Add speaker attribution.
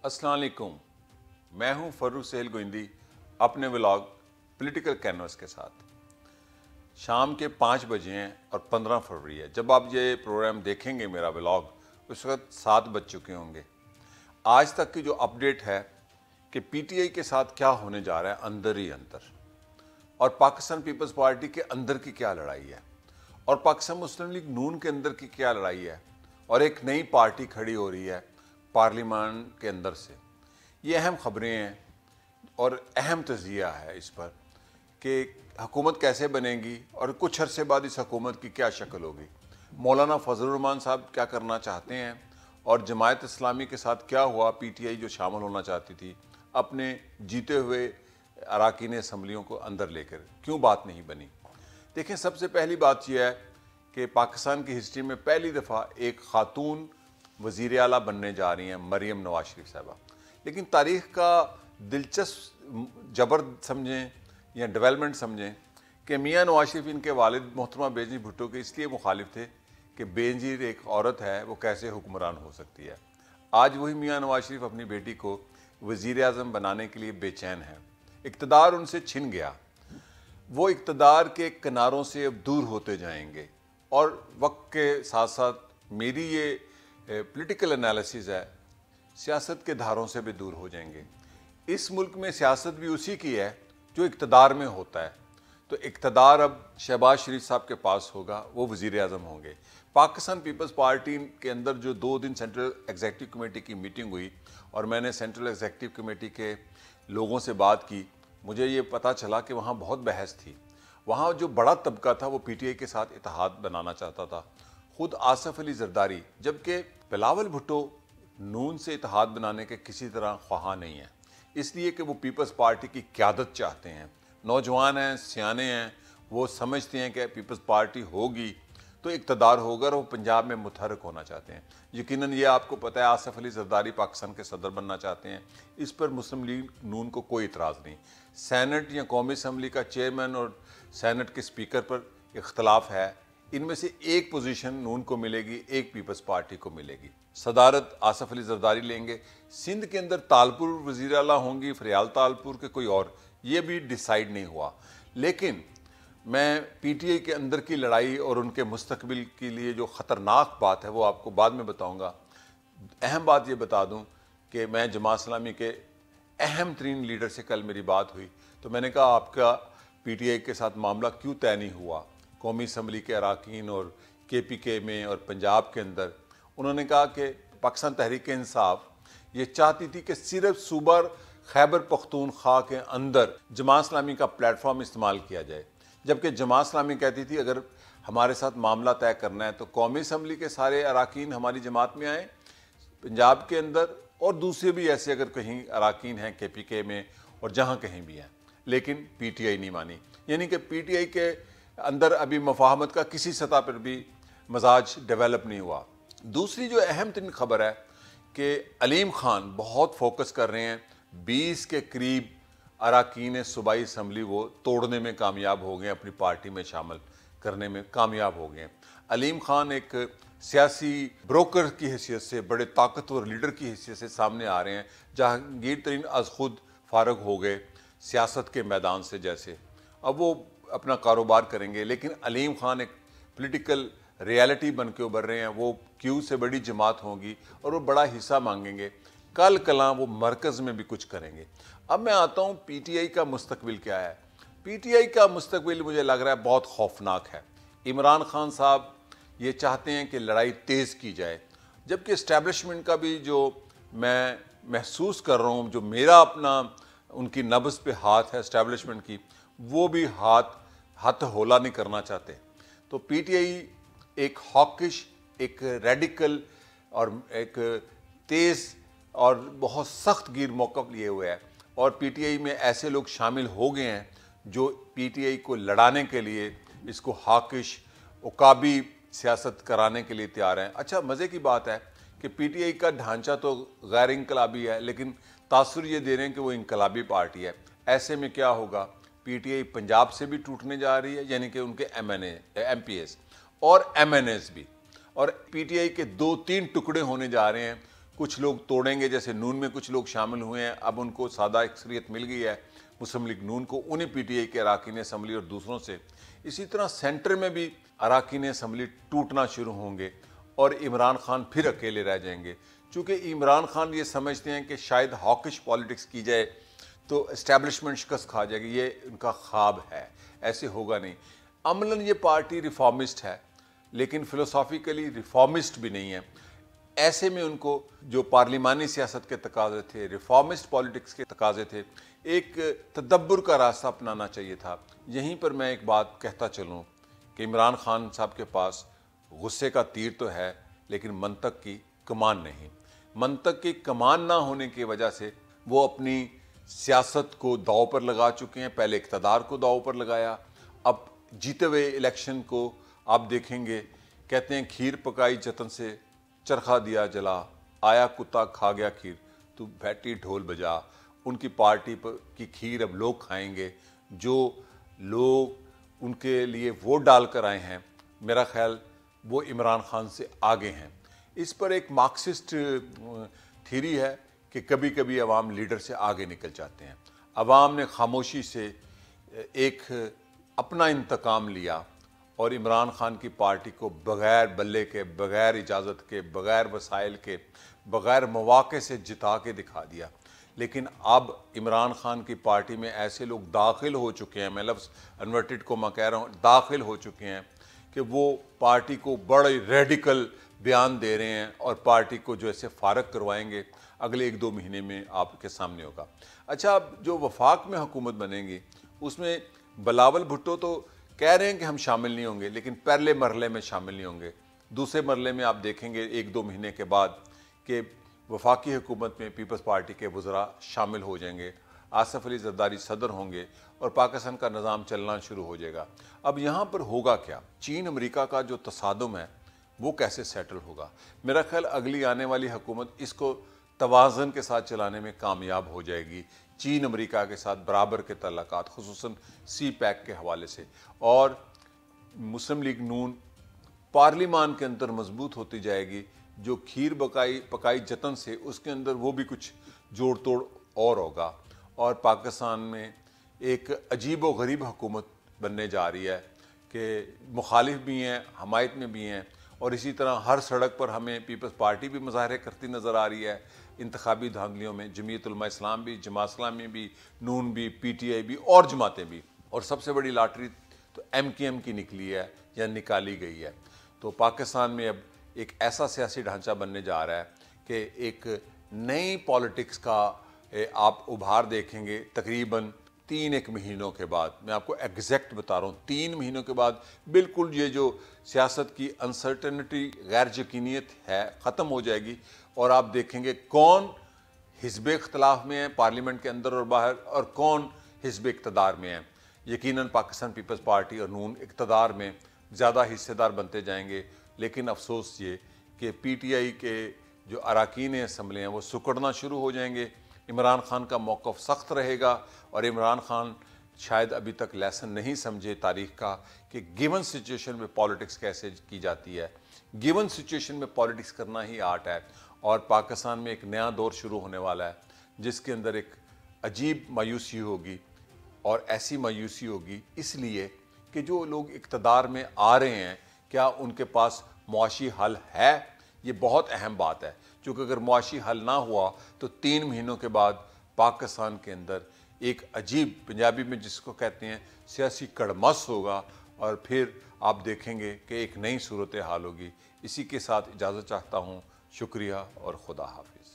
Speaker 1: अस्सलाम वालेकुम, मैं हूं फर्रुख सहेल गोइंदी अपने व्लॉग पॉलिटिकल कैनवस के साथ। शाम के 5 बजे हैं और 15 फरवरी है। जब आप ये प्रोग्राम देखेंगे मेरा व्लॉग उस वक्त 7 बज चुके होंगे। आज तक की जो अपडेट है कि पीटीआई के साथ क्या होने जा रहा है अंदर ही अंदर, और पाकिस्तान पीपल्स पार्टी के अंदर की क्या लड़ाई है, और पाकिस्तान मुस्लिम लीग नून के अंदर की क्या लड़ाई है, और एक नई पार्टी खड़ी हो रही है पार्लियामान के अंदर से। ये अहम खबरें हैं और अहम तज़िया है इस पर कि हुकूमत कैसे बनेगी और कुछ अरसे बाद इस हुकूमत की क्या शक्ल होगी। मौलाना फजलुर रहमान साहब क्या करना चाहते हैं, और जमायत इस्लामी के साथ क्या हुआ। पीटीआई जो शामिल होना चाहती थी अपने जीते हुए अराकीन असम्बलियों को अंदर लेकर, क्यों बात नहीं बनी। देखें, सबसे पहली बात यह है कि पाकिस्तान की हिस्ट्री में पहली दफ़ा एक खातून वज़ीर आला बनने जा रही हैं, मरियम नवाज शरीफ साहबा। लेकिन तारीख़ का दिलचस्प जबर समझें या डेवलपमेंट समझें कि मियाँ नवाज शरीफ इनके वालिद मोहतरमा बेनज़ीर भुट्टो के इसलिए मुखालिफ थे कि बेनज़ीर एक औरत है, वो कैसे हुक्मरान हो सकती है। आज वही मियाँ नवाज शरीफ अपनी बेटी को वज़ीर आज़म बनाने के लिए बेचैन है। इक़्तिदार उनसे छिन गया, वो इक़्तिदार के किनारों से अब दूर होते जाएंगे, और वक्त के साथ साथ मेरी ये पॉलिटिकल एनालिसिस है, सियासत के धारों से भी दूर हो जाएंगे। इस मुल्क में सियासत भी उसी की है जो इक़्तिदार में होता है। तो इक़्तिदार अब शहबाज शरीफ साहब के पास होगा, वो वज़ीर आज़म होंगे। पाकिस्तान पीपल्स पार्टी के अंदर जो 2 दिन सेंट्रल एग्जीक्यूटिव कमेटी की मीटिंग हुई और मैंने सेंट्रल एग्जीक्यूटिव कमेटी के लोगों से बात की, मुझे ये पता चला कि वहाँ बहुत बहस थी। वहाँ जो बड़ा तबका था वो पीटीआई के साथ इत्तेहाद बनाना चाहता था, खुद आसफ अली जरदारी, जबकि बिलावल भुट्टो नून से इत्तेहाद बनाने के किसी तरह ख्वाह नहीं है, इसलिए कि वो पीपल्स पार्टी की क़यादत चाहते हैं। नौजवान हैं, सियाने हैं, वो समझते हैं कि पीपल्स पार्टी होगी तो इक़्तिदार होगा, और वो पंजाब में मुतहरक होना चाहते हैं। यकीनन ये आपको पता है आसफ अली जरदारी पाकिस्तान के सदर बनना चाहते हैं। इस पर मुस्लिम लीग नून को कोई इतराज़ नहीं। सैनेट या कौमी असम्बली का चेयरमैन और सैनेट के स्पीकर पर इख्तलाफ है, इनमें से एक पोजीशन नून को मिलेगी, एक पीपल्स पार्टी को मिलेगी। सदारत आसफ अली जरदारी लेंगे। सिंध के अंदर तालपुर वज़ीर आला होंगी, फरियाल तालपुर के कोई और, ये भी डिसाइड नहीं हुआ। लेकिन मैं पीटीआई के अंदर की लड़ाई और उनके मुस्तकबिल के लिए जो ख़तरनाक बात है वो आपको बाद में बताऊंगा। अहम बात ये बता दूं कि मैं जमात इस्लामी के अहम तरीन लीडर से कल मेरी बात हुई, तो मैंने कहा आपका पीटीआई के साथ मामला क्यों तय नहीं हुआ कौमी असम्बली के अराकीन और केपीके में और पंजाब के अंदर। उन्होंने कहा कि पाकिस्तान तहरीक इंसाफ ये चाहती थी कि सिर्फ सूबा खैबर पख्तूनख्वा के अंदर जमात इस्लामी का प्लेटफॉर्म इस्तेमाल किया जाए, जबकि जमात इस्लामी कहती थी अगर हमारे साथ मामला तय करना है तो कौमी असम्बली के सारे अराकीन हमारी जमात में आए पंजाब के अंदर, और दूसरे भी ऐसे अगर कहीं अराकीन हैं केपीके में और जहाँ कहीं भी हैं। लेकिन पीटीआई नहीं मानी, यानी कि पीटीआई के अंदर अभी मुफाहमत का किसी सतह पर भी मजाज डेवलप नहीं हुआ। दूसरी जो अहम तरीन खबर है कि अलीम खान बहुत फोकस कर रहे हैं, 20 के करीब अराकीन सूबाई असम्बली वो तोड़ने में कामयाब हो गए, अपनी पार्टी में शामिल करने में कामयाब हो गए। अलीम खान एक सियासी ब्रोकर की हैसियत से, बड़े ताकतवर लीडर की हैसियत से सामने आ रहे हैं। जहांगीर तरीन अज खुद फारग हो गए सियासत के मैदान से, जैसे अब वो अपना कारोबार करेंगे। लेकिन अलीम खान एक पॉलिटिकल रियलिटी बन के उभर रहे हैं। वो क्यू से बड़ी जमात होगी और वो बड़ा हिस्सा मांगेंगे। कल कला वो मरकज़ में भी कुछ करेंगे। अब मैं आता हूँ पीटीआई का मुस्तकबिल क्या है। पीटीआई का मुस्तकबिल मुझे लग रहा है बहुत खौफनाक है। इमरान खान साहब ये चाहते हैं कि लड़ाई तेज़ की जाए, जबकि इस्टेब्लिशमेंट का भी जो मैं महसूस कर रहा हूँ, जो मेरा अपना उनकी नब्ज़ पे हाथ है इस्टेब्लिशमेंट की, वो भी हाथ होला नहीं करना चाहते। तो पीटीआई एक हॉकिश, एक रेडिकल और एक तेज़ और बहुत सख्त गिर मौक़िफ़ लिए हुए है, और पीटीआई में ऐसे लोग शामिल हो गए हैं जो पीटीआई को लड़ाने के लिए, इसको हॉकिश उकाबी सियासत कराने के लिए तैयार हैं। अच्छा, मज़े की बात है कि पीटीआई का ढांचा तो गैर इनकलाबी है, लेकिन तासुर ये दे रहे हैं कि वो इनकलाबी पार्टी है। ऐसे में क्या होगा, पीटीआई पंजाब से भी टूटने जा रही है, यानी कि उनके एमपीएस और एमएनएस भी, और पीटीआई के 2-3 टुकड़े होने जा रहे हैं। कुछ लोग तोड़ेंगे, जैसे नून में कुछ लोग शामिल हुए हैं, अब उनको सादा अक्सरियत मिल गई है मुस्लिम लीग नून को, उन्हें पीटीआई के अरकान असम्बली और दूसरों से। इसी तरह सेंटर में भी अरकान असम्बली टूटना शुरू होंगे और इमरान खान फिर अकेले रह जाएंगे। चूँकि इमरान खान ये समझते हैं कि शायद हॉकिश पॉलिटिक्स की जाए तो इस्टेब्लिशमेंट शिकस्त खा जाएगी, ये उनका ख्वाब है, ऐसे होगा नहीं। अमलन ये पार्टी रिफॉर्मिस्ट है लेकिन फिलोसॉफिकली रिफॉर्मिस्ट भी नहीं है। ऐसे में उनको जो पार्लिमानी सियासत के तकाजे थे, रिफॉर्मिस्ट पॉलिटिक्स के तकाजे थे, एक तदब्बर का रास्ता अपनाना चाहिए था। यहीं पर मैं एक बात कहता चलूँ कि इमरान खान साहब के पास गुस्से का तीर तो है लेकिन मंतक की कमान नहीं। मंतक की कमान ना होने की वजह से वो अपनी सियासत को दांव पर लगा चुके हैं। पहले इक़्तिदार को दांव पर लगाया, अब जीते हुए इलेक्शन को आप देखेंगे, कहते हैं खीर पकाई जतन से चरखा दिया जला, आया कुत्ता खा गया खीर, तू बैठी ढोल बजा। उनकी पार्टी पर की खीर अब लोग खाएंगे, जो लोग उनके लिए वोट डाल कर आए हैं, मेरा ख्याल वो इमरान खान से आगे हैं। इस पर एक मार्क्सिस्ट थ्योरी है कि कभी कभी अवाम लीडर से आगे निकल जाते हैं। अवाम ने खामोशी से एक अपना इंतकाम लिया और इमरान खान की पार्टी को बग़ैर बल्ले के, बग़ैर इजाज़त के, बग़ैर वसाइल के, बग़ैर मौक़े से जिता के दिखा दिया। लेकिन अब इमरान खान की पार्टी में ऐसे लोग दाखिल हो चुके हैं, मैं लफ्ज़ इन्वर्टेड को मैं कह रहा हूँ, दाखिल हो चुके हैं कि वो पार्टी को बड़े रेडिकल बयान दे रहे हैं और पार्टी को जो ऐसे फारग करवाएंगे अगले 1-2 महीने में आपके सामने होगा। अच्छा, अब जो वफाक में हुकूमत बनेगी उसमें बिलावल भुट्टो तो कह रहे हैं कि हम शामिल नहीं होंगे, लेकिन पहले मरले में शामिल नहीं होंगे। दूसरे मरले में आप देखेंगे 1-2 महीने के बाद कि वफाकी हुकूमत में पीपल्स पार्टी के वज़रा शामिल हो जाएंगे, आसिफ अली जरदारी सदर होंगे और पाकिस्तान का निज़ाम चलना शुरू हो जाएगा। अब यहाँ पर होगा क्या? चीन अमेरिका का जो तसादुम है वो कैसे सेटल होगा? मेरा ख्याल अगली आने वाली हुकूमत इसको तवाज़न के साथ चलाने में कामयाब हो जाएगी। चीन अमेरिका के साथ बराबर के तल्लुकात, खुसूसन सी पैक के हवाले से, और मुस्लिम लीग नून पार्लिमान के अंदर मजबूत होती जाएगी। जो खीर पकाई जतन से, उसके अंदर वो भी कुछ जोड़ तोड़ और होगा और पाकिस्तान में एक अजीब व गरीब हुकूमत बनने जा रही है कि मुखालिफ भी हैं, हमायत में भी हैं, और इसी तरह हर सड़क पर हमें पीपल्स पार्टी भी मुजाहरे करती नज़र आ रही है। इंतखाबी धांधलियों में जमीयत उलमा इस्लाम भी, जमात इस्लामी भी, नून भी, पीटीआई भी और जमातें भी, और सबसे बड़ी लॉटरी तो एमकेएम की निकली है या निकाली गई है। तो पाकिस्तान में अब एक ऐसा सियासी ढांचा बनने जा रहा है कि एक नई पॉलिटिक्स का आप उभार देखेंगे तकरीबन 3-1 महीनों के बाद। मैं आपको एग्जैक्ट बता रहा हूँ, 3 महीनों के बाद बिल्कुल ये जो सियासत की अनसर्टेनिटी, गैर यकीनियत है, ख़त्म हो जाएगी और आप देखेंगे कौन हिज़्ब इख्तिलाफ में है पार्लियामेंट के अंदर और बाहर और कौन हिज़्ब इक़्तिदार में है। यकीनन पाकिस्तान पीपल्स पार्टी और नून इक़्तिदार में ज़्यादा हिस्सेदार बनते जाएंगे, लेकिन अफसोस ये कि पीटीआई के जो अरकान असम्बली हैं वो सुकड़ना शुरू हो जाएंगे। इमरान खान का मौक़िफ़ सख्त रहेगा और इमरान खान शायद अभी तक लेसन नहीं समझे तारीख़ का कि गिवन सिचुएशन में पॉलिटिक्स कैसे की जाती है। गिवन सिचुएशन में पॉलिटिक्स करना ही आर्ट है और पाकिस्तान में एक नया दौर शुरू होने वाला है जिसके अंदर एक अजीब मायूसी होगी, और ऐसी मायूसी होगी इसलिए कि जो लोग इक़्तिदार में आ रहे हैं क्या उनके पास मुआशी हल है। ये बहुत अहम बात है, क्योंकि अगर मुआशी हल ना हुआ तो 3 महीनों के बाद पाकिस्तान के अंदर एक अजीब, पंजाबी में जिसको कहते हैं सियासी कड़मस होगा और फिर आप देखेंगे कि एक नई सूरत हाल होगी। इसी के साथ इजाज़त चाहता हूँ। शुक्रिया और खुदा हाफिज़।